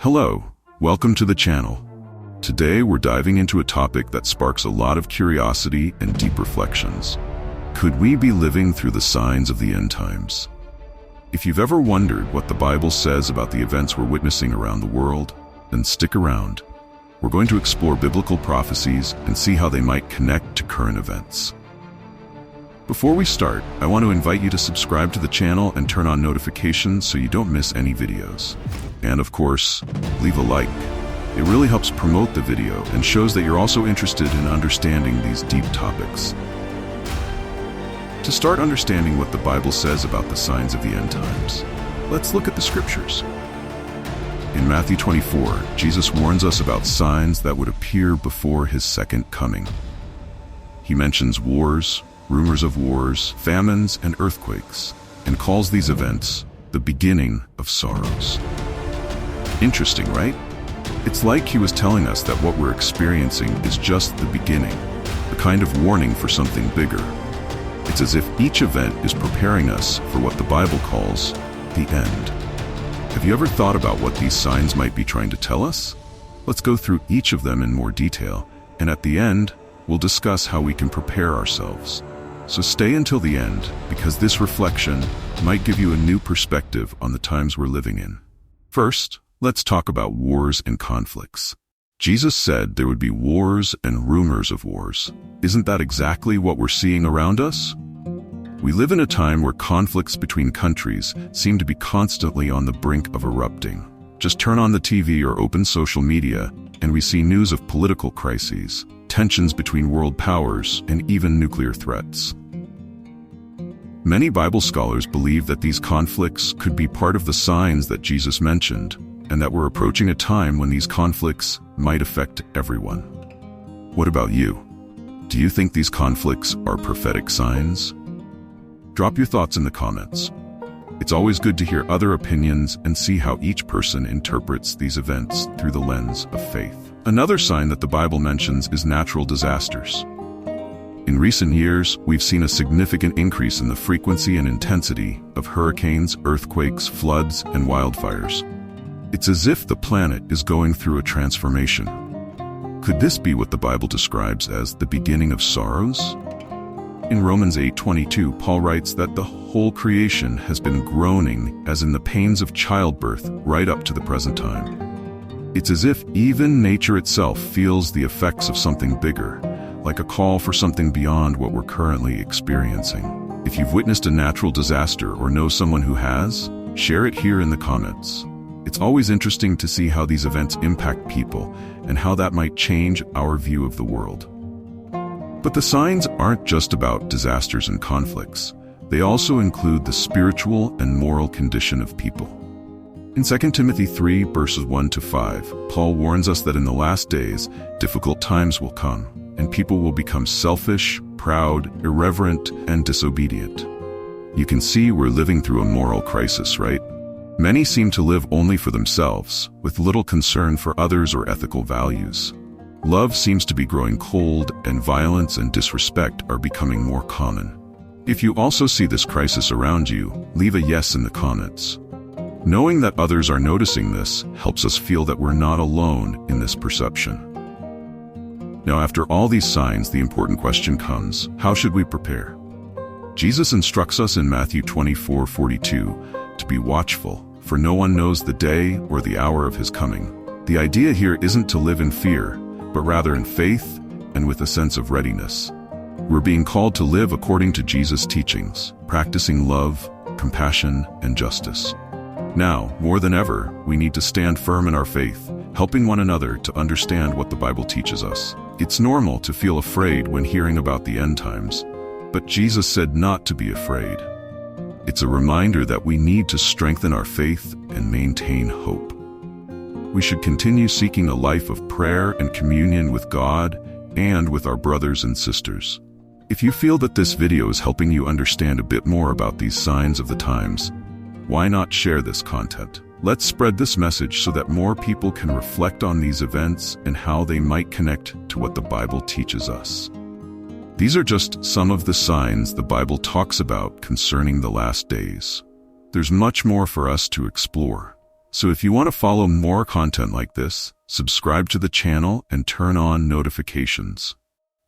Hello, welcome to the channel. Today we're diving into a topic that sparks a lot of curiosity and deep reflections. Could we be living through the signs of the end times? If you've ever wondered what the Bible says about the events we're witnessing around the world, then stick around. We're going to explore biblical prophecies and see how they might connect to current events. Before we start, I want to invite you to subscribe to the channel and turn on notifications so you don't miss any videos. And of course, leave a like. It really helps promote the video and shows that you're also interested in understanding these deep topics. To start understanding what the Bible says about the signs of the end times, let's look at the scriptures. In Matthew 24, Jesus warns us about signs that would appear before his second coming. He mentions wars, rumors of wars, famines, and earthquakes, and calls these events the beginning of sorrows. Interesting, right? It's like he was telling us that what we're experiencing is just the beginning, a kind of warning for something bigger. It's as if each event is preparing us for what the Bible calls the end. Have you ever thought about what these signs might be trying to tell us? Let's go through each of them in more detail, and at the end, we'll discuss how we can prepare ourselves. So stay until the end, because this reflection might give you a new perspective on the times we're living in. First, let's talk about wars and conflicts. Jesus said there would be wars and rumors of wars. Isn't that exactly what we're seeing around us? We live in a time where conflicts between countries seem to be constantly on the brink of erupting. Just turn on the TV or open social media, and we see news of political crises, tensions between world powers, and even nuclear threats. Many Bible scholars believe that these conflicts could be part of the signs that Jesus mentioned, and that we're approaching a time when these conflicts might affect everyone. What about you? Do you think these conflicts are prophetic signs? Drop your thoughts in the comments. It's always good to hear other opinions and see how each person interprets these events through the lens of faith. Another sign that the Bible mentions is natural disasters. In recent years, we've seen a significant increase in the frequency and intensity of hurricanes, earthquakes, floods, and wildfires. It's as if the planet is going through a transformation. Could this be what the Bible describes as the beginning of sorrows? In Romans 8:22, Paul writes that the whole creation has been groaning as in the pains of childbirth right up to the present time. It's as if even nature itself feels the effects of something bigger, like a call for something beyond what we're currently experiencing. If you've witnessed a natural disaster or know someone who has, share it here in the comments. It's always interesting to see how these events impact people and how that might change our view of the world. But the signs aren't just about disasters and conflicts. They also include the spiritual and moral condition of people. In 2 Timothy 3, verses 1-5, Paul warns us that in the last days, difficult times will come, and people will become selfish, proud, irreverent, and disobedient. You can see we're living through a moral crisis, right? Many seem to live only for themselves, with little concern for others or ethical values. Love seems to be growing cold, and violence and disrespect are becoming more common. If you also see this crisis around you, leave a yes in the comments. Knowing that others are noticing this helps us feel that we're not alone in this perception. Now, after all these signs, the important question comes: how should we prepare? Jesus instructs us in Matthew 24:42 to be watchful, for no one knows the day or the hour of his coming. The idea here isn't to live in fear, but rather in faith and with a sense of readiness. We're being called to live according to Jesus' teachings, practicing love, compassion, and justice. Now, more than ever, we need to stand firm in our faith, helping one another to understand what the Bible teaches us. It's normal to feel afraid when hearing about the end times, but Jesus said not to be afraid. It's a reminder that we need to strengthen our faith and maintain hope. We should continue seeking a life of prayer and communion with God and with our brothers and sisters. If you feel that this video is helping you understand a bit more about these signs of the times, why not share this content? Let's spread this message so that more people can reflect on these events and how they might connect to what the Bible teaches us. These are just some of the signs the Bible talks about concerning the last days. There's much more for us to explore. So if you want to follow more content like this, subscribe to the channel and turn on notifications.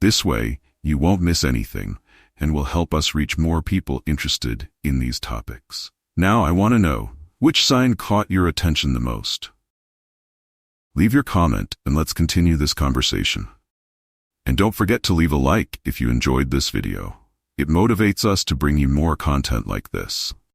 This way, you won't miss anything and will help us reach more people interested in these topics. Now I want to know, which sign caught your attention the most? Leave your comment and let's continue this conversation. And don't forget to leave a like if you enjoyed this video. It motivates us to bring you more content like this.